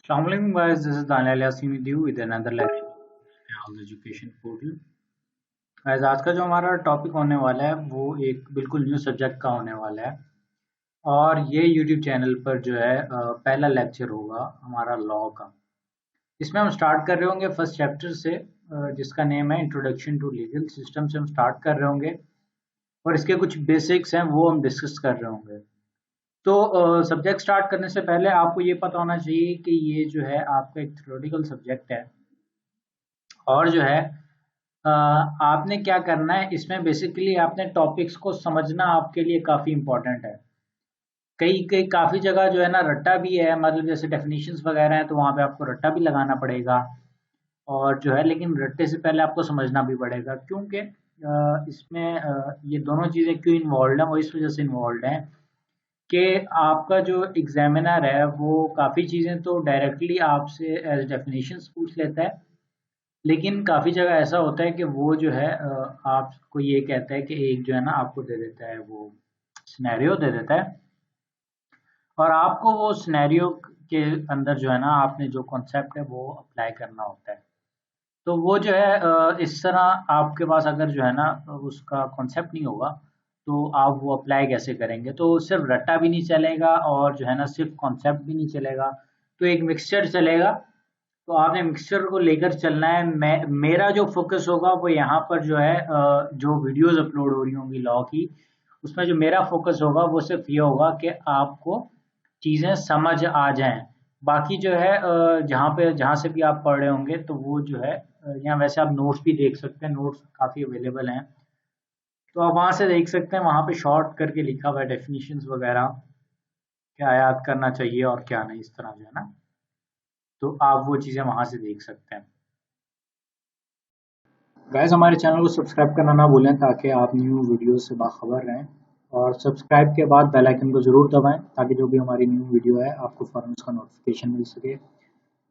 Assalamualaikum guys, this is Daniel Yasin with you with another lecture on education portal. Guys, आज का जो हमारा topic होने वाला है वो एक बिल्कुल न्यू सब्जेक्ट का होने वाला है और ये YouTube चैनल पर जो है पहला लेक्चर होगा हमारा लॉ का। इसमें हम स्टार्ट कर रहे होंगे फर्स्ट चैप्टर से जिसका नेम है इंट्रोडक्शन टू लीगल सिस्टम से हम स्टार्ट कर रहे होंगे और इसके कुछ बेसिक्स हैं वो हम डिस्कस कर रहे होंगे। तो सब्जेक्ट स्टार्ट करने से पहले आपको ये पता होना चाहिए कि ये जो है आपका एक थ्योरेटिकल सब्जेक्ट है और जो है आपने क्या करना है इसमें बेसिकली आपने टॉपिक्स को समझना आपके लिए काफ़ी इम्पोर्टेंट है। कई कई काफ़ी जगह जो है ना रट्टा भी है, मतलब जैसे डेफिनेशंस वगैरह हैं तो वहाँ पे आपको रट्टा भी लगाना पड़ेगा और जो है लेकिन रट्टे से पहले आपको समझना भी पड़ेगा क्योंकि इसमें ये दोनों चीज़ें क्यों इन्वॉल्व हैं वो इस वजह से इन्वॉल्व हैं कि आपका जो एग्जामिनर है वो काफ़ी चीज़ें तो डायरेक्टली आपसे एज डेफिनेशंस पूछ लेता है, लेकिन काफ़ी जगह ऐसा होता है कि वो जो है आपको ये कहता है कि एक जो है ना आपको दे देता है, वो सिनेरियो दे देता है और आपको वो सिनेरियो के अंदर जो है ना आपने जो कॉन्सेप्ट है वो अप्लाई करना होता है। तो वो जो है इस तरह आपके पास अगर जो है ना उसका कॉन्सेप्ट नहीं होगा तो आप वो अप्लाई कैसे करेंगे। तो सिर्फ रट्टा भी नहीं चलेगा और जो है ना सिर्फ कॉन्सेप्ट भी नहीं चलेगा, तो एक मिक्सचर चलेगा। तो आपने मिक्सचर को लेकर चलना है। मेरा जो फोकस होगा वो यहाँ पर जो है जो वीडियोस अपलोड हो रही होंगी लॉ की, उसमें जो मेरा फोकस होगा वो सिर्फ ये होगा कि आपको चीज़ें समझ आ जाएं। बाकी जो है जहाँ से भी आप पढ़ रहे होंगे तो वो जो है यहाँ वैसे आप नोट्स भी देख सकते हैं, नोट्स काफ़ी अवेलेबल हैं तो आप वहाँ से देख सकते हैं। वहाँ पे शॉर्ट करके लिखा हुआ है डेफिनेशंस वगैरह, क्या याद करना चाहिए और क्या नहीं, इस तरह जो है ना, तो आप वो चीज़ें वहाँ से देख सकते हैं। गाइस, हमारे चैनल को सब्सक्राइब करना ना भूलें ताकि आप न्यू वीडियो से बाखबर रहें और सब्सक्राइब के बाद बेल आइकन को ज़रूर दबाएं ताकि जो भी हमारी न्यू वीडियो है आपको फ़ौरन उसका नोटिफिकेशन मिल सके।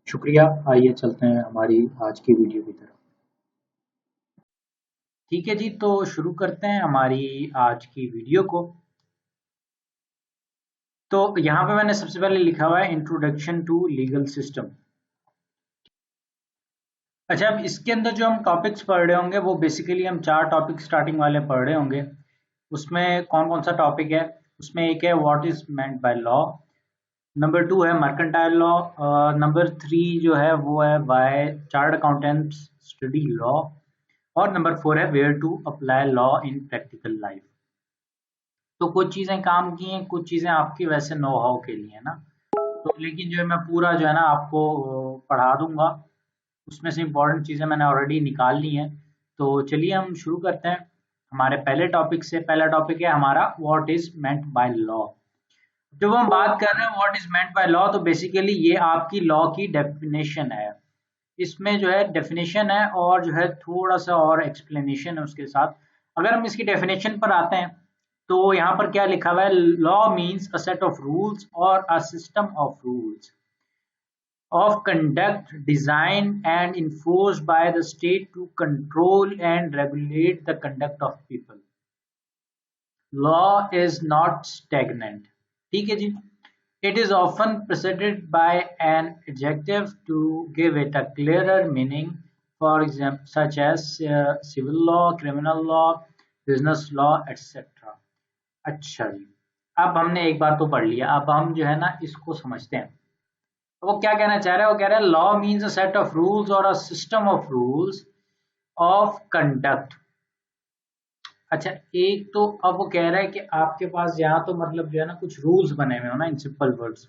शुक्रिया। आइए चलते हैं हमारी आज की वीडियो की तरफ। ठीक है जी, तो शुरू करते हैं हमारी आज की वीडियो को। तो यहाँ पे मैंने सबसे पहले लिखा हुआ है इंट्रोडक्शन टू लीगल सिस्टम। अच्छा, अब इसके अंदर जो हम टॉपिक्स पढ़ रहे होंगे वो बेसिकली हम 4 टॉपिक स्टार्टिंग वाले पढ़ रहे होंगे। उसमें कौन कौन सा टॉपिक है, उसमें एक है what is meant by law, number 2 है मर्केंटाइल लॉ, नंबर 3 जो है वो है why chartered accountants study law और नंबर 4 है where to apply law in practical life. तो कुछ चीज़ें काम की हैं, कुछ चीज़ें आपकी वैसे नो हाउ के लिए है ना, तो लेकिन जो है मैं पूरा जो है ना आपको पढ़ा दूंगा। उसमें से इम्पोर्टेंट चीज़ें मैंने ऑलरेडी निकाल ली हैं। तो चलिए हम शुरू करते हैं हमारे पहले टॉपिक से। पहला टॉपिक है हमारा what is meant by law. जब हम बात कर रहे हैं what is meant by law तो बेसिकली ये आपकी लॉ की डेफिनेशन है। इसमें जो है डेफिनेशन है और जो है थोड़ा सा और एक्सप्लेनेशन है उसके साथ। अगर हम इसकी डेफिनेशन पर आते हैं तो यहाँ पर क्या लिखा हुआ है, law means a set of rules और a system of rules of conduct designed and enforced by the state to control and regulate the conduct of people. Law is not stagnant. ठीक है जी. It is often preceded by an adjective to give it a clearer meaning, for example, such as civil law, criminal law, business law, etc. अच्छा जी, अब हमने एक बार तो पढ़ लिया, अब हम जो है ना इसको समझते हैं। वो क्या कहना चाह रहा है, वो कह रहा है law means a set of rules और a system of rules of conduct. अच्छा, एक तो अब वो कह रहा है कि आपके पास यहाँ तो मतलब जो है ना कुछ रूल्स बने हुए हो ना, इन सिंपल वर्ड्स।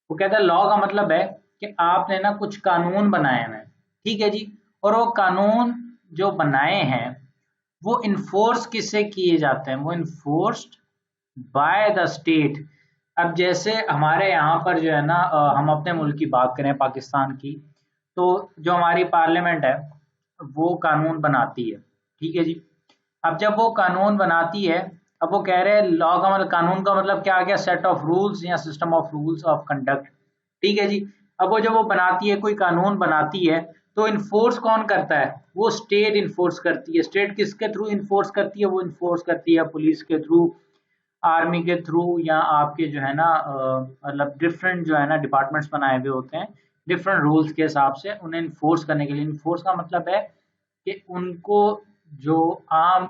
वो कहता है लॉ का मतलब है कि आपने ना कुछ कानून बनाए हैं, ठीक है जी, और वो कानून जो बनाए हैं वो इन्फोर्स किससे किए जाते हैं, वो इन्फोर्स्ड बाय द स्टेट। अब जैसे हमारे यहाँ पर जो है ना हम अपने मुल्क की बात करें पाकिस्तान की, तो जो हमारी पार्लियामेंट है वो कानून बनाती है, ठीक है जी। अब जब वो कानून बनाती है, अब वो कह रहे हैं लॉ का मतलब, कानून का मतलब क्या आ गया, सेट ऑफ रूल्स या system of rules of conduct, ठीक है जी। अब वो जब वो बनाती है, कोई कानून बनाती है तो इन्फोर्स कौन करता है, वो स्टेट इन्फोर्स करती है। स्टेट किसके थ्रू इन्फोर्स करती है, वो इन्फोर्स करती है पुलिस के थ्रू, आर्मी के थ्रू, या आपके जो है ना मतलब डिफरेंट जो है ना डिपार्टमेंट्स बनाए हुए होते हैं डिफरेंट रूल्स के हिसाब से उन्हें इन्फोर्स करने के लिए। इन्फोर्स का मतलब है कि उनको जो आम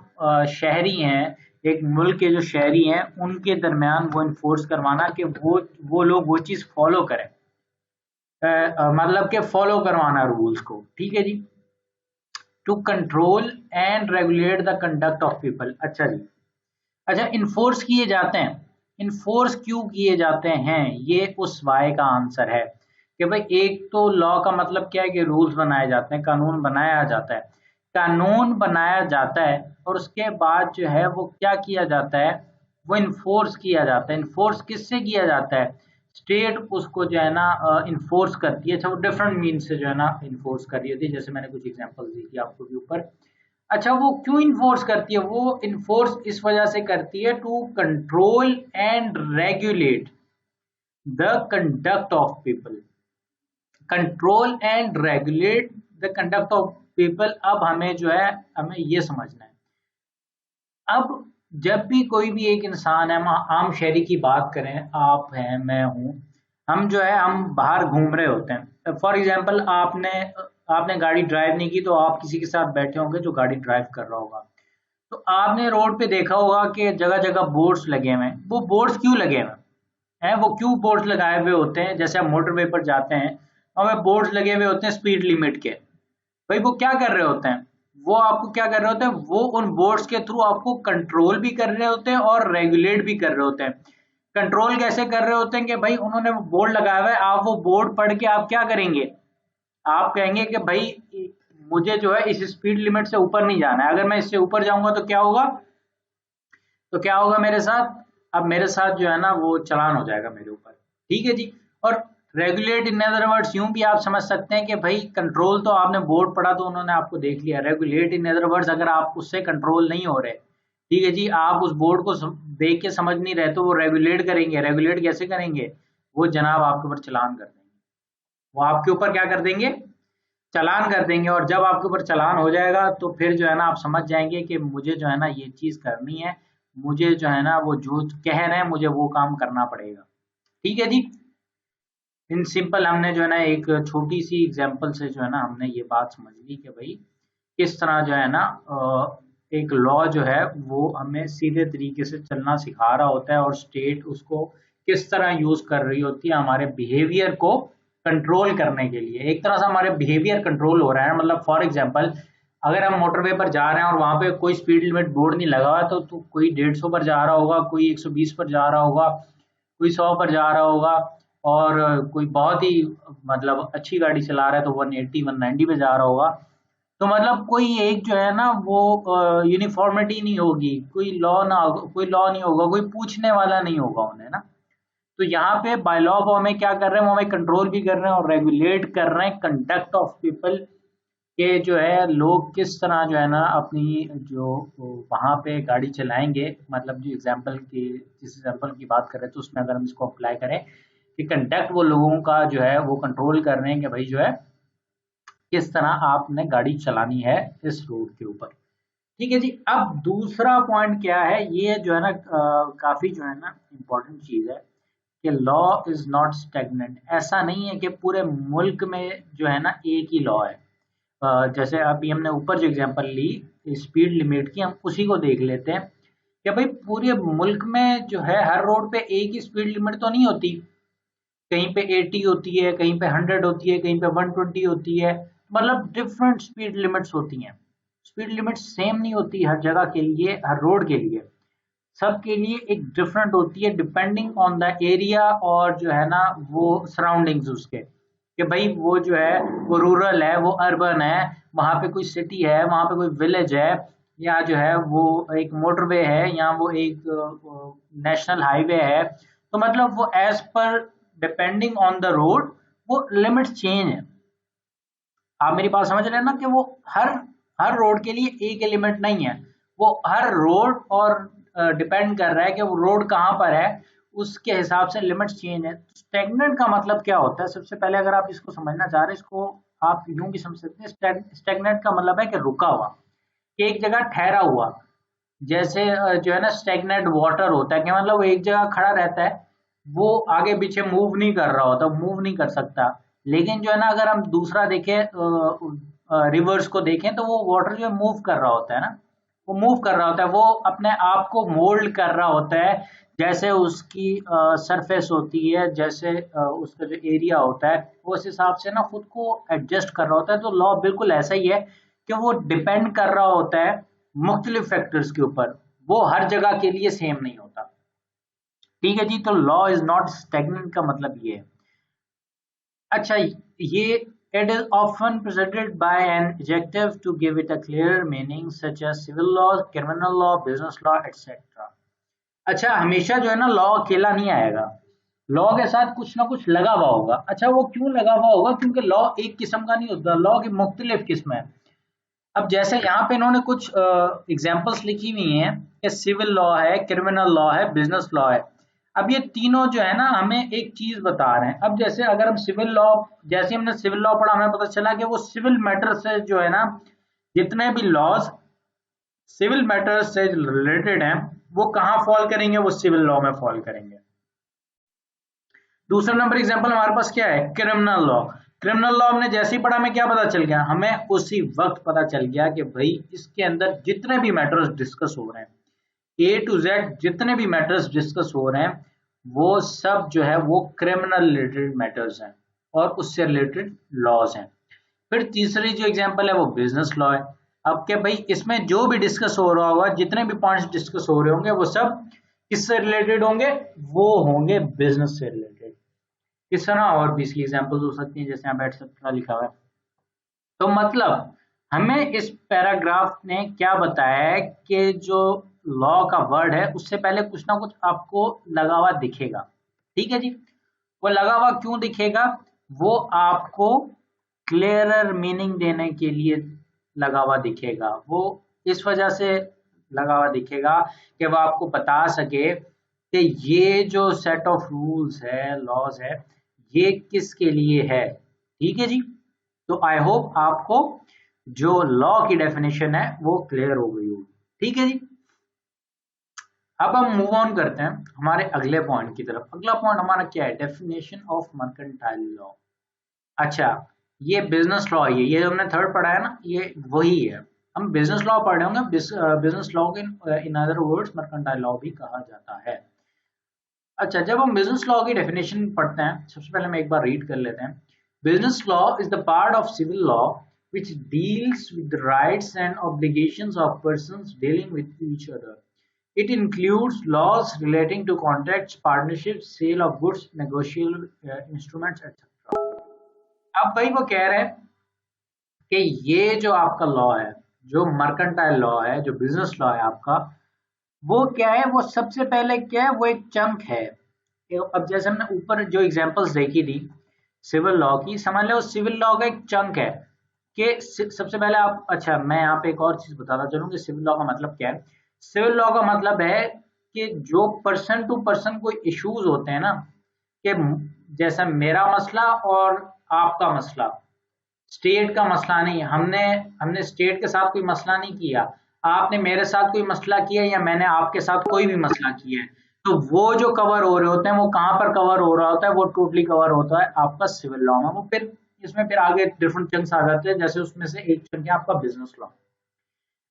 शहरी हैं, एक मुल्क के जो शहरी हैं, उनके दरमियान वो इन्फोर्स करवाना कि वो लोग वो चीज़ फॉलो करें, मतलब कि फॉलो करवाना रूल्स को। ठीक है जी। To control and regulate the conduct of people. अच्छा जी। अच्छा, इन्फोर्स किए जाते हैं, इन्फोर्स क्यों किए जाते हैं, ये उस वाय का आंसर है कि भाई एक तो लॉ का मतलब क्या है कि रूल्स बनाए जाते हैं, कानून बनाया जाता है, कानून बनाया जाता है और उसके बाद जो है वो क्या किया जाता है, वो इन्फोर्स किया जाता है। इन्फोर्स किससे किया जाता है, स्टेट उसको जो है ना इन्फोर्स करती है। अच्छा, वो डिफरेंट मीन से जो है ना इन्फोर्स कर रही होती है, जैसे मैंने कुछ एग्जांपल दी थी आपको भी ऊपर। अच्छा, वो क्यों इन्फोर्स करती है, वो इन्फोर्स इस वजह से करती है to control and regulate the conduct of people. Control and regulate the conduct of people. अब हमें जो है, हमें ये समझना है, अब जब भी कोई भी एक इंसान है, हम आम शहरी की बात करें, आप हैं, मैं हूं, हम जो है हम बाहर घूम रहे होते हैं। फॉर एग्जांपल आपने आपने गाड़ी ड्राइव नहीं की, तो आप किसी के साथ बैठे होंगे जो गाड़ी ड्राइव कर रहा होगा, तो आपने रोड पे देखा होगा कि जगह जगह बोर्ड्स लगे हुए हैं। वो बोर्ड्स क्यों लगे हुए हैं, वो क्यों बोर्ड्स लगाए हुए होते हैं, जैसे हम मोटरवे पर जाते हैं हमें बोर्ड्स लगे हुए होते हैं स्पीड लिमिट के। भाई वो क्या कर रहे होते हैं, वो आपको क्या कर रहे होते हैं, वो उन बोर्ड्स के थ्रू आपको कंट्रोल भी कर रहे होते हैं और रेगुलेट भी कर रहे होते हैं। कंट्रोल कैसे कर रहे होते हैं कि भाई उन्होंने वो बोर्ड लगाया हुआ है, आप वो बोर्ड पढ़ के आप क्या करेंगे, आप कहेंगे कि भाई मुझे जो है इस स्पीड लिमिट से ऊपर नहीं जाना है, अगर मैं इससे ऊपर जाऊंगा तो क्या होगा, तो क्या होगा मेरे साथ, अब मेरे साथ जो है ना वो चालान हो जाएगा मेरे ऊपर। ठीक है जी। और रेगुलेट इन अदर वर्ड्स यूं भी आप समझ सकते हैं कि भाई कंट्रोल तो आपने बोर्ड पढ़ा तो उन्होंने आपको देख लिया, रेगुलेट इन अदर वर्ड्स अगर आप उससे कंट्रोल नहीं हो रहे, ठीक है जी, आप उस बोर्ड को देख के समझ नहीं रहे, तो वो रेगुलेट करेंगे। रेगुलेट कैसे करेंगे, वो जनाब आपके ऊपर चालान कर देंगे, वो आपके ऊपर क्या कर देंगे, चालान कर देंगे। और जब आपके ऊपर चालान हो जाएगा तो फिर जो है ना आप समझ जाएंगे कि मुझे जो है ना ये चीज करनी है, मुझे जो है ना वो जो कह रहे हैं मुझे वो काम करना पड़ेगा। ठीक है जी। इन सिंपल हमने जो है ना एक छोटी सी एग्जांपल से जो है ना हमने ये बात समझ ली कि भाई किस तरह जो है ना एक लॉ जो है वो हमें सीधे तरीके से चलना सिखा रहा होता है और स्टेट उसको किस तरह यूज कर रही होती है हमारे बिहेवियर को कंट्रोल करने के लिए। एक तरह से हमारे बिहेवियर कंट्रोल हो रहा है, मतलब फॉर एग्जांपल अगर हम मोटरवे पर जा रहे हैं और वहां पे कोई स्पीड लिमिट बोर्ड नहीं लगा हुआ, तो कोई 150 पर जा रहा होगा, कोई 120 पर जा रहा होगा, कोई 100 पर जा रहा होगा, और कोई बहुत ही मतलब अच्छी गाड़ी चला रहा है तो 180 190 पे जा रहा होगा। तो मतलब कोई एक जो है ना वो यूनिफॉर्मिटी नहीं होगी, कोई लॉ नहीं होगा, कोई पूछने वाला नहीं होगा उन्हें ना। तो यहाँ पे बाय लॉ वो हमें क्या कर रहे हैं, वो हमें कंट्रोल भी कर रहे हैं और रेगुलेट कर रहे हैं कंडक्ट ऑफ पीपल, के जो है लोग किस तरह जो है ना अपनी जो वहां पे गाड़ी चलाएंगे। मतलब जो एग्जांपल की जिस एग्जांपल की बात कर रहे थे उसमें अगर हम इसको अप्लाई करें कि कंडक्ट वो लोगों का जो है वो कंट्रोल कर रहे हैं कि भाई जो है किस तरह आपने गाड़ी चलानी है इस रोड के ऊपर। ठीक है जी। अब दूसरा पॉइंट क्या है, ये जो है ना काफी जो है ना इम्पोर्टेंट चीज है कि लॉ इज नॉट स्टेगनेंट। ऐसा नहीं है कि पूरे मुल्क में जो है ना एक ही लॉ है। जैसे अभी हमने ऊपर जो एग्जांपल ली स्पीड लिमिट की, हम उसी को देख लेते हैं कि भाई पूरे मुल्क में जो है हर रोड पे एक ही स्पीड लिमिट तो नहीं होती। कहीं पे 80 होती है, कहीं पे 100 होती है, कहीं पे 120 होती है, मतलब डिफरेंट स्पीड लिमिट्स होती हैं। स्पीड लिमिट सेम नहीं होती हर जगह के लिए, हर रोड के लिए, सबके लिए एक डिफरेंट होती है डिपेंडिंग ऑन द एरिया और जो है ना वो सराउंडिंग्स उसके, कि भाई वो जो है वो रूरल है, वो अर्बन है, वहां पे कोई सिटी है, वहां पे कोई विलेज है, या जो है वो एक मोटरवे है, या वो एक नेशनल हाईवे है। तो मतलब वो एज पर डिपेंडिंग ऑन द रोड वो लिमिट चेंज है। आप मेरी बात समझ रहे हैं ना कि वो हर हर रोड के लिए एक एलिमेंट नहीं है, वो हर रोड और डिपेंड कर रहा है कि वो रोड कहाँ पर है, उसके हिसाब से लिमिट्स चेंज है। स्टेगनेंट का मतलब क्या होता है, सबसे पहले अगर आप इसको समझना चाह रहे हैं, इसको आप यूं भी समझ सकते हैं। स्टेगनेंट का मतलब है कि रुका हुआ, कि एक जगह ठहरा हुआ। जैसे जो है ना स्टेगनेंट वाटर होता है कि मतलब वो एक जगह खड़ा रहता है, वो आगे पीछे मूव नहीं कर रहा होता, मूव नहीं कर सकता। लेकिन जो है ना अगर हम दूसरा देखें, रिवर्स को देखें तो वो वाटर जो है मूव कर रहा होता है ना, वो मूव कर रहा होता है, वो अपने आप को मोल्ड कर रहा होता है, जैसे उसकी सरफेस होती है, जैसे उसका जो एरिया होता है वो उस हिसाब से ना खुद को एडजस्ट कर रहा होता है। तो लॉ बिल्कुल ऐसा ही है कि वो डिपेंड कर रहा होता है मुख्तलिफ फैक्टर्स के ऊपर, वो हर जगह के लिए सेम नहीं होता। ठीक है जी, तो लॉ इज नॉट स्टेगनेंट का मतलब ये है। अच्छा, ये it is often preceded by an adjective to give it a clearer meaning such as civil law, criminal law, business law, etc. अच्छा, हमेशा जो है ना लॉ अकेला नहीं आएगा, लॉ के साथ कुछ ना कुछ लगा हुआ होगा। अच्छा, वो क्यों लगा हुआ होगा? क्योंकि लॉ एक किस्म का नहीं होता, लॉ की मुख्तलिफ किस्म है। अब जैसे यहाँ पे इन्होंने कुछ एग्जाम्पल्स लिखी हुई हैं कि सिविल लॉ है, क्रिमिनल लॉ है, बिजनेस लॉ है। अब ये तीनों जो है ना हमें एक चीज बता रहे हैं। अब जैसे अगर हम सिविल लॉ, जैसे हमने सिविल लॉ पढ़ा, हमें पता चला कि वो सिविल मैटर से जो है ना, जितने भी लॉज सिविल मैटर्स से रिलेटेड हैं वो कहाँ फॉल करेंगे? वो सिविल लॉ में फॉल करेंगे। दूसरा नंबर एग्जांपल हमारे पास क्या है? Criminal law. क्रिमिनल लॉ हमने जैसे ही पढ़ा, हमें क्या पता चल गया? हमें उसी वक्त पता चल गया कि भाई इसके अंदर जितने भी मैटर्स डिस्कस हो रहे हैं, ए टू जेड जितने भी मैटर्स डिस्कस हो रहे हैं, वो सब जो है वो क्रिमिनल रिलेटेड मैटर्स हैं और उससे रिलेटेड लॉज हैं। फिर तीसरी जो एग्जांपल है वो बिजनेस लॉ है। अब क्या भाई, इसमें जो भी डिस्कस हो रहा होगा, जितने भी पॉइंट्स डिस्कस हो रहे होंगे, वो सब किससे रिलेटेड होंगे? वो होंगे बिजनेस से रिलेटेड। इस तरह और भी इसकी एग्जांपल्स हो सकती हैं, जैसे यहाँ बैठ सकता लिखा हुआ है। तो मतलब हमें इस पैराग्राफ ने क्या बताया है कि जो लॉ का वर्ड है उससे पहले कुछ ना कुछ आपको लगा हुआ दिखेगा। ठीक है जी, वो लगा हुआ क्यों दिखेगा? वो आपको क्लियरर मीनिंग देने के लिए लगा हुआ दिखेगा। वो इस वजह से लगा हुआ दिखेगा कि वो आपको बता सके कि ये जो सेट ऑफ रूल्स है, लॉज है, ये किसके लिए है। ठीक है जी, तो आई होप आपको जो लॉ की डेफिनेशन है वो क्लियर हो गई होगी। ठीक है जी, अब हम मूव ऑन करते हैं हमारे अगले पॉइंट की तरफ। अगला पॉइंट हमारा क्या है? Definition of mercantile law. अच्छा, ये बिजनेस लॉ है, ये हमने थर्ड पढ़ा है ना, ये वही है। हम बिजनेस लॉ पढ़े होंगे। बिजनेस लॉ के in other words mercantile law भी कहा जाता है। अच्छा, जब हम बिजनेस लॉ की डेफिनेशन पढ़ते हैं, सबसे पहले हम एक बार रीड कर लेते हैं। Business law is the part of civil law which deals with the rights and obligations of persons dealing with each other. It includes laws relating to contracts, partnerships, sale of goods, negotiable instruments, etc. अब भाई वो कह रहे हैं कि ये जो आपका लॉ है, जो मर्केंटाइल लॉ है, जो बिजनेस लॉ है आपका, वो क्या है? वो सबसे पहले क्या है? वो एक चंक है। अब जैसे हमने ऊपर जो एग्जांपल्स देखी थी सिविल लॉ की, समझ लो सिविल लॉ का एक चंक है कि सबसे पहले आप, अच्छा मैं यहाँ पे एक और चीज बताता चलूँ कि सिविल लॉ का मतलब क्या है। सिविल लॉ का मतलब है कि जो पर्सन टू पर्सन कोई इश्यूज होते हैं ना, कि जैसा मेरा मसला और आपका मसला, स्टेट का मसला नहीं, हमने हमने स्टेट के साथ कोई मसला नहीं किया, आपने मेरे साथ कोई मसला किया या मैंने आपके साथ कोई भी मसला किया है, तो वो जो कवर हो रहे होते हैं वो कहाँ पर कवर हो रहा होता है? वो टोटली कवर होता है आपका सिविल लॉ में। वो फिर इसमें फिर आगे डिफरेंट चंक्स आ जाते हैं, जैसे उसमें से एक चंक है आपका बिजनेस लॉ।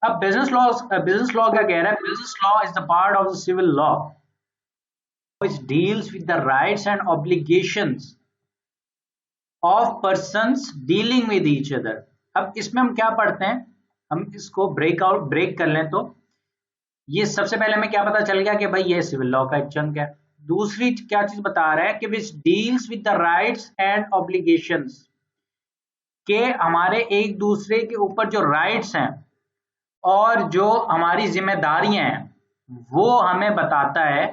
अब बिजनेस लॉ क्या कह रहा है? Business law is the part of the civil law which deals with the rights and obligations of persons dealing with each other. अब इसमें हम क्या पढ़ते हैं? हम इसको ब्रेक कर लें तो ये सबसे पहले हमें क्या पता चल गया कि भाई ये सिविल लॉ का एक चंक है। दूसरी क्या चीज बता रहा है कि which deals with the rights and obligations, के हमारे एक दूसरे के ऊपर जो राइट्स हैं और जो हमारी जिम्मेदारियां हैं वो हमें बताता है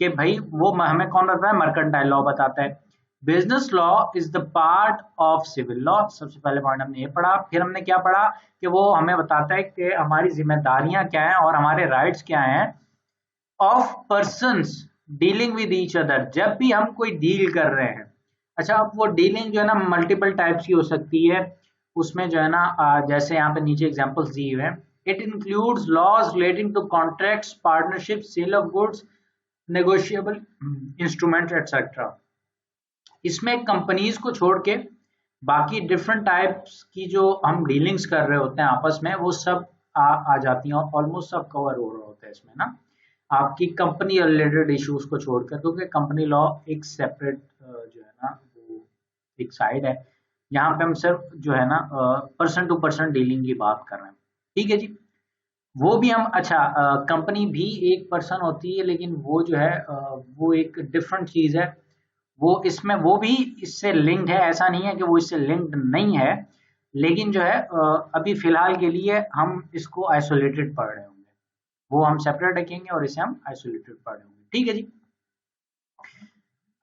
कि भाई वो हमें कौन बताता है? मर्केंटाइल लॉ बताता है। Business law is the part of civil law. सबसे पहले पॉइंट हमने ये पढ़ा। फिर हमने क्या पढ़ा कि वो हमें बताता है कि हमारी जिम्मेदारियां क्या हैं और हमारे राइट्स क्या हैं of persons dealing with each other, जब भी हम कोई डील कर रहे हैं। अच्छा, अब वो डीलिंग जो है ना मल्टीपल टाइप्स की हो सकती है। उसमें जो है ना जैसे यहाँ पे नीचे एग्जांपल्स दिए हुए हैं। It includes laws relating to contracts, partnership, sale of goods, negotiable instrument etcetera. इसमें कंपनीज को छोड़ के बाकी डिफरेंट टाइप्स की जो हम डीलिंग्स कर रहे होते हैं आपस में, वो सब आ जाती हैं, और ऑलमोस्ट सब कवर हो रहा होता है इसमें ना, आपकी कंपनी रिलेटेड इश्यूज को छोड़कर, क्योंकि कंपनी लॉ एक सेपरेट जो है ना वो एक साइड है। यहाँ पे हम सिर्फ जो है ना पर्सन टू पर्सन डीलिंग की बात कर रहे हैं, ठीक है जी। वो भी हम, अच्छा, कंपनी भी एक पर्सन होती है, लेकिन वो जो है वो एक डिफरेंट चीज है। वो इसमें वो भी इससे लिंक्ड है, ऐसा नहीं है कि वो इससे लिंक्ड नहीं है, लेकिन जो है अभी फिलहाल के लिए हम इसको आइसोलेटेड पढ़ रहे होंगे, वो हम सेपरेट रखेंगे और इसे हम आइसोलेटेड पढ़ रहे होंगे, ठीक है जी।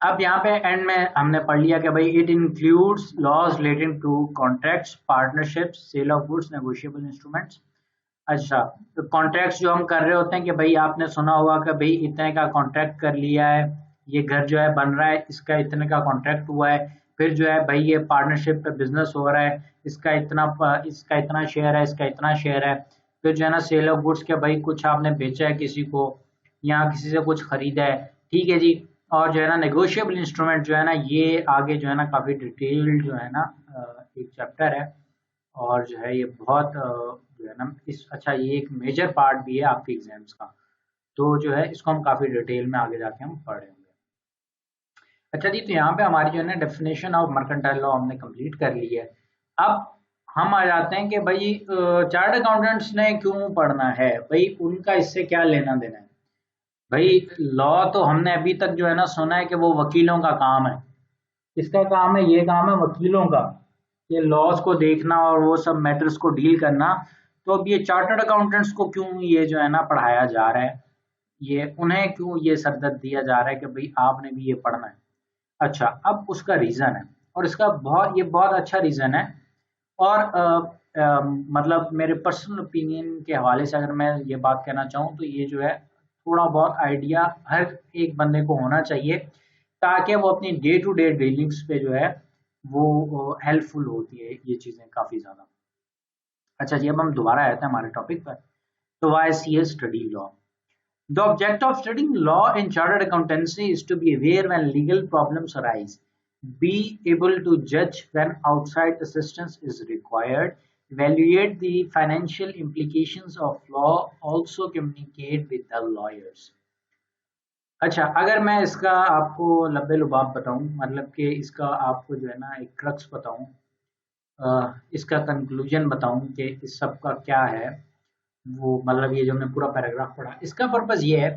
अब यहाँ पे एंड में हमने पढ़ लिया कि भाई it includes laws relating to contracts, partnerships, sale of goods, negotiable instruments. अच्छा, तो कॉन्ट्रैक्ट्स जो हम कर रहे होते हैं कि भाई आपने सुना होगा कि भाई इतने का कॉन्ट्रैक्ट कर लिया है, ये घर जो है बन रहा है, इसका इतने का कॉन्ट्रैक्ट हुआ है, फिर जो है भाई ये पार्टनरशिप पे बिजनेस हो रहा है, इसका इतना शेयर है, इसका इतना शेयर है, फिर जो है ना सेल ऑफ गुड्स के भाई कुछ आपने बेचा है किसी को, या किसी से कुछ खरीदा है, ठीक है जी। और जो है ना नेगोशिएबल इंस्ट्रूमेंट जो है ना, ये आगे जो है ना काफी डिटेल्ड जो है ना एक चैप्टर है, और जो है ये बहुत जो है ना इस, अच्छा, ये एक मेजर पार्ट भी है आपके एग्जाम्स का, तो जो है इसको हम काफी डिटेल में आगे जाके हम पढ़ेंगे। अच्छा जी, तो यहाँ पे हमारी जो है ना डेफिनेशन ऑफ मर्केंटाइल लॉ हमने कंप्लीट कर ली है। अब हम आ जाते हैं कि भाई चार्टर्ड अकाउंटेंट्स ने क्यों पढ़ना है, भाई उनका इससे क्या लेना देना है। भाई लॉ तो हमने अभी तक जो है ना सुना है कि वो वकीलों का काम है, किसका काम है, ये काम है वकीलों का, ये लॉज को देखना और वो सब मैटर्स को डील करना। तो अब ये चार्टर्ड अकाउंटेंट्स को क्यों ये जो है ना पढ़ाया जा रहा है, ये उन्हें क्यों ये सरदर्द दिया जा रहा है कि भाई आपने भी ये पढ़ना है। अच्छा, अब उसका रीजन है, और इसका बहुत अच्छा रीजन है। और मतलब मेरे पर्सनल ओपिनियन के हवाले से अगर मैं ये बात कहना चाहूँ, तो ये जो है थोड़ा बहुत आइडिया हर एक बंदे को होना चाहिए, ताकि वो अपनी डे टू डे डीलिंग्स पे जो है वो हेल्पफुल होती है ये चीज़ें काफ़ी ज़्यादा। अच्छा जी, अब हम दोबारा आते हैं हमारे टॉपिक पर। तो why C A study law. The object of studying law in chartered accountancy is to be aware when legal problems arise, be able to judge when outside assistance is required, evaluate the financial implications of law, also communicate with the lawyers. अच्छा, अगर मैं इसका आपको लब्बे लुबाब बताऊं, मतलब कि इसका आपको जो है ना एक क्रक्स बताऊं, इसका कंक्लूजन बताऊं कि इस सब का क्या है, वो मतलब ये जो हमने पूरा पैराग्राफ पढ़ा, इसका पर्पस ये है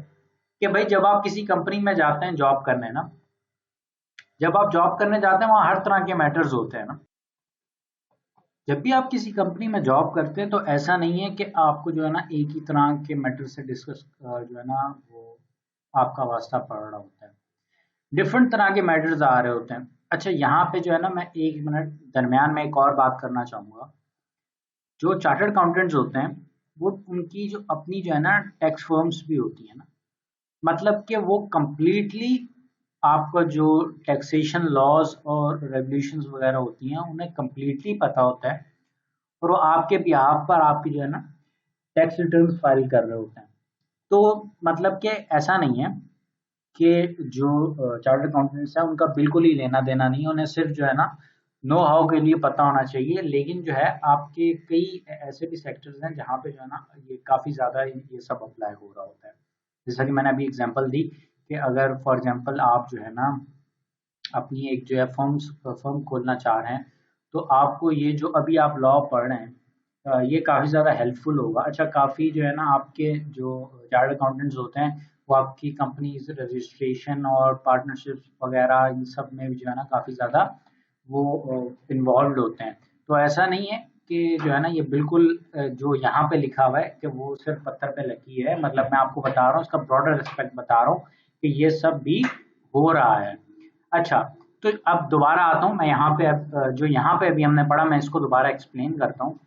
कि भाई जब आप किसी कंपनी में जाते हैं जॉब करने ना, जब आप जॉब करने जाते हैं वहाँ हर तरह के मैटर्स होते हैं ना। जब भी आप किसी कंपनी में जॉब करते हैं, तो ऐसा नहीं है कि आपको जो है ना एक ही तरह के मैटर से डिस्कस जो है ना वो आपका वास्ता पड़ रहा होता है, डिफरेंट तरह के मैटर्स आ रहे होते हैं। अच्छा, यहाँ पे जो है ना मैं एक मिनट दरमियान में एक और बात करना चाहूँगा। जो चार्टर्ड अकाउंटेंट्स होते हैं, वो उनकी जो अपनी जो है ना टैक्स फर्म्स भी होती है ना, मतलब कि वो कंप्लीटली आपका जो टैक्सेशन लॉज और रेगुलेशंस वगैरह होती हैं उन्हें कंप्लीटली पता होता है, और वो आपके बिहाफ पर आपकी जो है ना टैक्स रिटर्न फाइल कर रहे होते हैं। तो मतलब कि ऐसा नहीं है कि जो चार्टर्ड अकाउंटेंट्स है उनका बिल्कुल ही लेना देना नहीं है, उन्हें सिर्फ जो है ना नो हाउ के लिए पता होना चाहिए। लेकिन जो है आपके कई ऐसे भी सेक्टर्स हैं जहाँ पे जो है ना ये काफ़ी ज़्यादा ये सब अप्लाई हो रहा होता है। जैसा कि मैंने अभी एग्जांपल दी कि अगर फॉर एग्जांपल आप जो है ना अपनी एक जो है फर्म खोलना चाह रहे हैं, तो आपको ये जो अभी आप लॉ पढ़ रहे हैं ये काफ़ी ज़्यादा हेल्पफुल होगा। अच्छा, काफ़ी जो है ना आपके जो चार्टर्ड अकाउंटेंट्स होते हैं वो आपकी कंपनीज रजिस्ट्रेशन और पार्टनरशिप्स वगैरह इन सब में भी जो है ना काफ़ी ज़्यादा वो इन्वॉल्व होते हैं। तो ऐसा नहीं है कि जो है ना ये बिल्कुल जो यहाँ पे लिखा हुआ है कि वो सिर्फ पत्थर पे लगी है, मतलब मैं आपको बता रहा हूँ, इसका ब्रॉडर एस्पेक्ट बता रहा हूँ कि ये सब भी हो रहा है। अच्छा, तो अब दोबारा आता हूँ मैं यहाँ पे, जो यहाँ पे अभी हमने पढ़ा मैं इसको दोबारा एक्सप्लेन करता हूँ।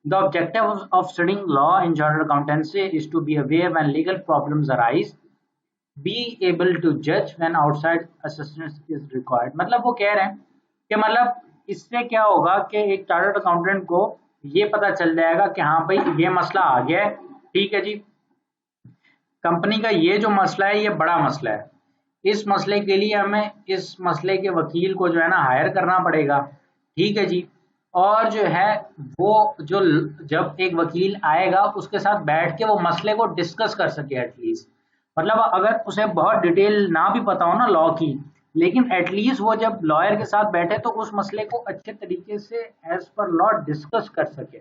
The objective of studying law in chartered accountancy is to be aware when legal problems arise, be able to judge when outside assistance is required। मतलब वो कह रहे हैं कि मतलब इससे क्या होगा कि एक चार्टर्ड अकाउंटेंट को ये पता चल जाएगा कि हाँ भाई ये मसला आ गया है, ठीक है जी, कंपनी का ये जो मसला है ये बड़ा मसला है, इस मसले के लिए हमें इस मसले के वकील को जो है ना हायर करना पड़ेगा, ठीक है जी। और जो है वो जो जब एक वकील आएगा उसके साथ बैठ के वो मसले को डिस्कस कर सके एटलीस्ट, मतलब अगर उसे बहुत डिटेल ना भी पता हो ना लॉ की, लेकिन एटलीस्ट वो जब लॉयर के साथ बैठे तो उस मसले को अच्छे तरीके से एज पर लॉ डिस्कस कर सके।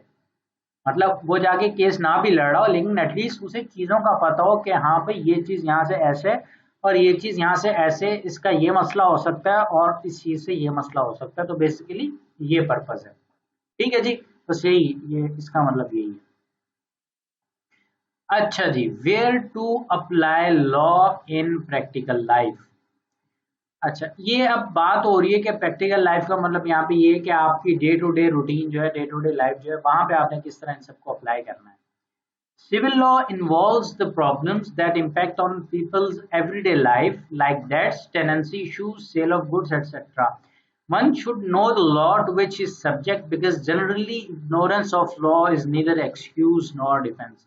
मतलब वो जाके केस ना भी लड़ रहा हो लेकिन एटलीस्ट उसे चीज़ों का पता हो कि हाँ भाई ये चीज़ यहाँ से ऐसे और ये चीज़ यहाँ से ऐसे, इसका ये मसला हो सकता है और इस चीज़ से ये मसला हो सकता है। तो बेसिकली ये पर्पस है, ठीक है जी। बस यही, ये इसका मतलब यही है। अच्छा जी, where to apply law in practical life. अच्छा, ये अब बात हो रही है कि प्रैक्टिकल लाइफ का मतलब यहाँ पे ये है कि आपकी डे टू डे रूटीन जो है, डे टू डे लाइफ जो है, वहां पे आपने किस तरह इन सबको अप्लाई करना है। Civil law involves the problems that impact on people's everyday life, like debts, tenancy issues, sale of goods, etc. One should know the law to which is subject because generally ignorance of law is neither excuse nor defense.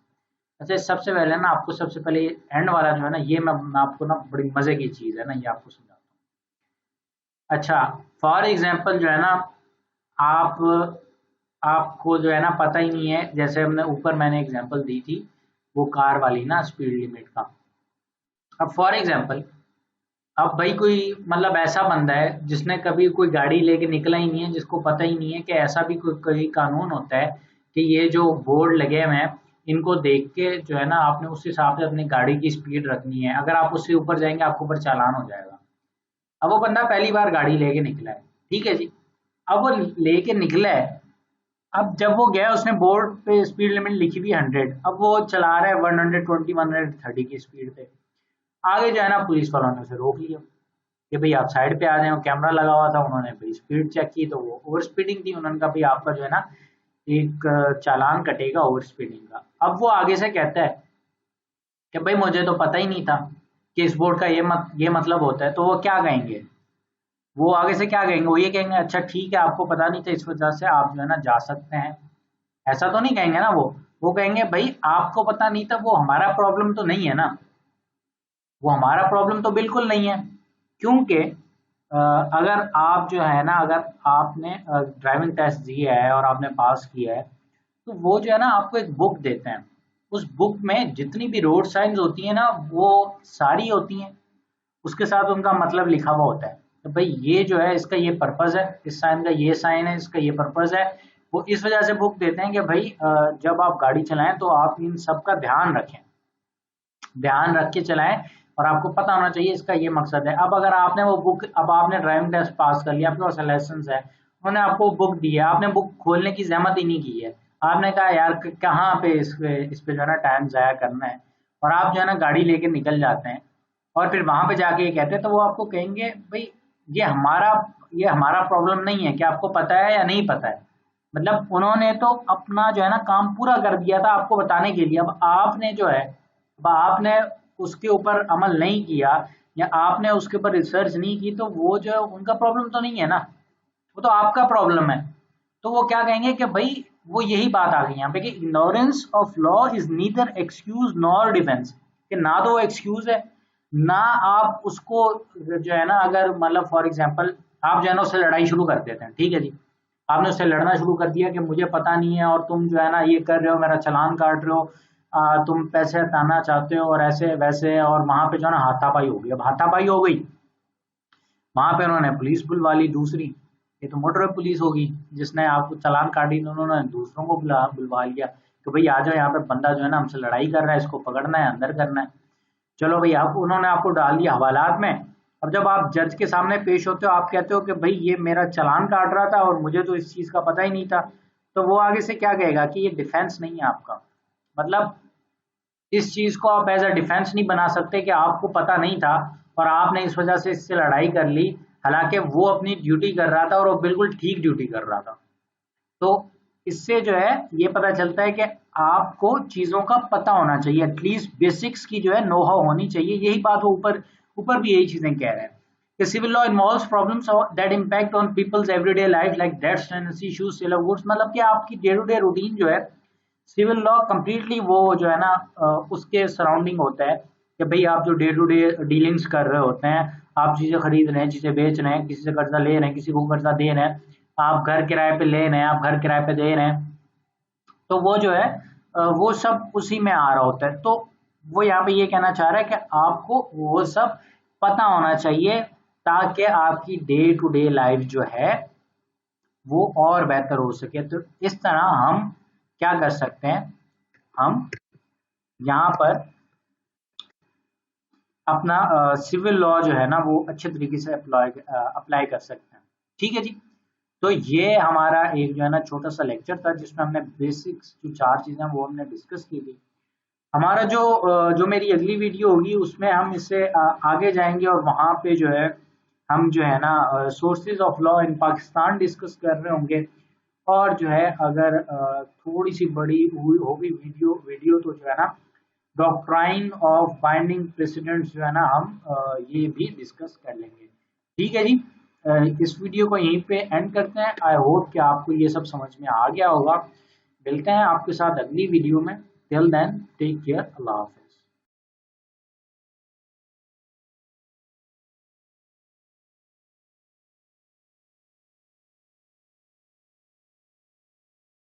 अच्छा, सबसे पहले ना आपको सबसे पहले and वाला जो है ना, ये मैं आपको ना बड़ी मजे की चीज है ना, ये आपको समझाता हूँ। अच्छा, फॉर एग्जाम्पल जो है ना, आप आपको जो है ना पता ही नहीं है, जैसे हमने ऊपर मैंने एग्जांपल दी थी वो कार वाली ना, स्पीड लिमिट का। अब फॉर एग्जांपल, अब भाई कोई मतलब ऐसा बंदा है जिसने कभी कोई गाड़ी लेके निकला ही नहीं है, जिसको पता ही नहीं है कि ऐसा भी कोई कानून होता है कि ये जो बोर्ड लगे हुए हैं इनको देख के जो है ना आपने उस हिसाब से अपनी गाड़ी की स्पीड रखनी है। अगर आप उससे ऊपर जाएंगे आपके ऊपर चालान हो जाएगा। अब वो बंदा पहली बार गाड़ी लेके निकला है, ठीक है जी। अब वो लेके निकला है, अब जब वो गया उसने बोर्ड पे स्पीड लिमिट लिखी हुई 100, अब वो चला रहा है 120 130 की स्पीड पे। आगे जो है ना पुलिस वालों ने उसे रोक लिया कि भाई आप साइड पे आ जाए। कैमरा लगा हुआ था, उन्होंने भाई स्पीड चेक की तो वो ओवर स्पीडिंग थी। उन्होंने कहा भाई आपका जो है ना एक चालान कटेगा ओवर स्पीडिंग का। अब वो आगे से कहता है कि भाई मुझे तो पता ही नहीं था कि इस बोर्ड का ये मतलब होता है। तो वो क्या कहेंगे, वो आगे से क्या कहेंगे, वो ये कहेंगे अच्छा ठीक है आपको पता नहीं था इस वजह से आप जो है ना जा सकते हैं। ऐसा तो नहीं कहेंगे ना वो कहेंगे भाई आपको पता नहीं था, वो हमारा प्रॉब्लम तो नहीं है ना, वो हमारा प्रॉब्लम तो बिल्कुल नहीं है। क्योंकि अगर आप जो है ना, अगर आपने ड्राइविंग टेस्ट दिया है और आपने पास किया है तो वो जो है ना आपको एक बुक देते हैं। उस बुक में जितनी भी रोड साइंस होती है ना वो सारी होती हैं, उसके साथ उनका मतलब लिखा हुआ होता है। तो भाई ये जो है इसका ये पर्पज है, इस साइन का ये साइन है, इसका ये पर्पज है। वो इस वजह से बुक देते हैं कि भाई जब आप गाड़ी चलाएं तो आप इन सब का ध्यान रखें, ध्यान रख के चलाएं और आपको पता होना चाहिए इसका ये मकसद है। अब अगर आपने वो बुक, अब आपने ड्राइविंग टेस्ट पास कर लिया, आपके पास लाइसेंस है, उन्होंने आपको बुक दी है, आपने बुक खोलने की जहमत ही नहीं की है। आपने कहा यार कहाँ पे इस पे जो है ना टाइम जाया करना है, और आप जो है ना गाड़ी लेके निकल जाते हैं और फिर वहां पे जाके ये कहते हैं, तो वो आपको कहेंगे भाई ये हमारा ये हमारा प्रॉब्लम नहीं है कि आपको पता है या नहीं पता है। मतलब उन्होंने तो अपना जो है ना काम पूरा कर दिया था आपको बताने के लिए। अब आपने जो है, अब आपने उसके ऊपर अमल नहीं किया या आपने उसके ऊपर रिसर्च नहीं की, तो वो जो है उनका प्रॉब्लम तो नहीं है ना, वो तो आपका प्रॉब्लम है। तो वो क्या कहेंगे कि भाई वो यही बात आ गई यहाँ पे कि ignorance of law is neither excuse nor defence, कि ना तो वो एक्सक्यूज है ना आप उसको जो है ना, अगर मतलब फॉर एग्जांपल आप जो है ना उससे लड़ाई शुरू कर देते हैं, ठीक है जी। आपने उससे लड़ना शुरू कर दिया कि मुझे पता नहीं है और तुम जो है ना ये कर रहे हो, मेरा चालान काट रहे हो, तुम पैसे हटाना चाहते हो और ऐसे वैसे, और वहां पे जो है ना हाथापाई हो गई। अब हाथापाई हो गई, वहां पे उन्होंने पुलिस बुलवा ली दूसरी, ये तो मोटर पुलिस होगी जिसने आपको चालान काटी, तो उन्होंने दूसरों को बुलवा लिया कि भाई आ जाओ यहाँ पे बंदा जो है ना हमसे लड़ाई कर रहा है, इसको पकड़ना है, अंदर करना है। चलो भाई, आप उन्होंने आपको डाल दिया हवालात में। अब जब आप जज के सामने पेश होते हो आप कहते हो कि भाई ये मेरा चालान काट रहा था और मुझे तो इस चीज का पता ही नहीं था। तो वो आगे से क्या कहेगा कि ये डिफेंस नहीं है आपका, मतलब इस चीज को आप एज अ डिफेंस नहीं बना सकते कि आपको पता नहीं था और आपने इस वजह से इससे लड़ाई कर ली, हालांकि वो अपनी ड्यूटी कर रहा था और वो बिल्कुल ठीक ड्यूटी कर रहा था। तो इससे जो है ये पता चलता है कि आपको चीजों का पता होना चाहिए, एटलीस्ट बेसिक्स की जो है नो हाउ होनी चाहिए। यही बात वो ऊपर ऊपर भी यही चीजें कह रहे हैं कि civil law involves problems that impact on people's everyday life like debts, tenancy issues, sale of goods. मतलब कि आपकी डे टू डे रूटीन जो है, सिविल लॉ कंप्लीटली वो जो है ना उसके सराउंडिंग होता है। कि भाई आप जो डे टू डे डीलिंग्स कर रहे होते हैं, आप चीज़ें खरीद रहे हैं, चीज़ें बेच रहे हैं, किसी से कर्जा ले रहे हैं, किसी को कर्जा दे रहे हैं, आप घर किराए पे ले रहे हैं, आप घर किराए पे दे रहे हैं, तो वो जो है वो सब उसी में आ रहा होता है। तो वो यहाँ पे ये कहना चाह रहा है कि आपको वो सब पता होना चाहिए, ताकि आपकी डे टू डे लाइफ जो है वो और बेहतर हो सके। तो इस तरह हम क्या कर सकते हैं, हम यहाँ पर अपना सिविल लॉ जो है ना वो अच्छे तरीके से अप्लाई कर सकते हैं। ठीक है जी। तो ये हमारा एक जो है ना छोटा सा लेक्चर था, जिसमें हमने बेसिक्स जो 4 चीजें वो हमने डिस्कस की थी। हमारा जो मेरी अगली वीडियो होगी उसमें हम इससे आगे जाएंगे, और वहां पे जो है हम जो है ना sources of law in Pakistan discuss कर रहे होंगे। और जो है अगर थोड़ी सी बड़ी हुई होगी वीडियो वीडियो तो जो है ना डॉक्ट्राइन ऑफ बाइंडिंग प्रेसिडेंट्स जो है ना हम ये भी डिस्कस कर लेंगे। ठीक है जी। इस वीडियो को यहीं पे एंड करते हैं। आई होप कि आपको ये सब समझ में आ गया होगा। मिलते हैं आपके साथ अगली वीडियो में। टिल देन टेक केयर, अल्लाह हाफिज।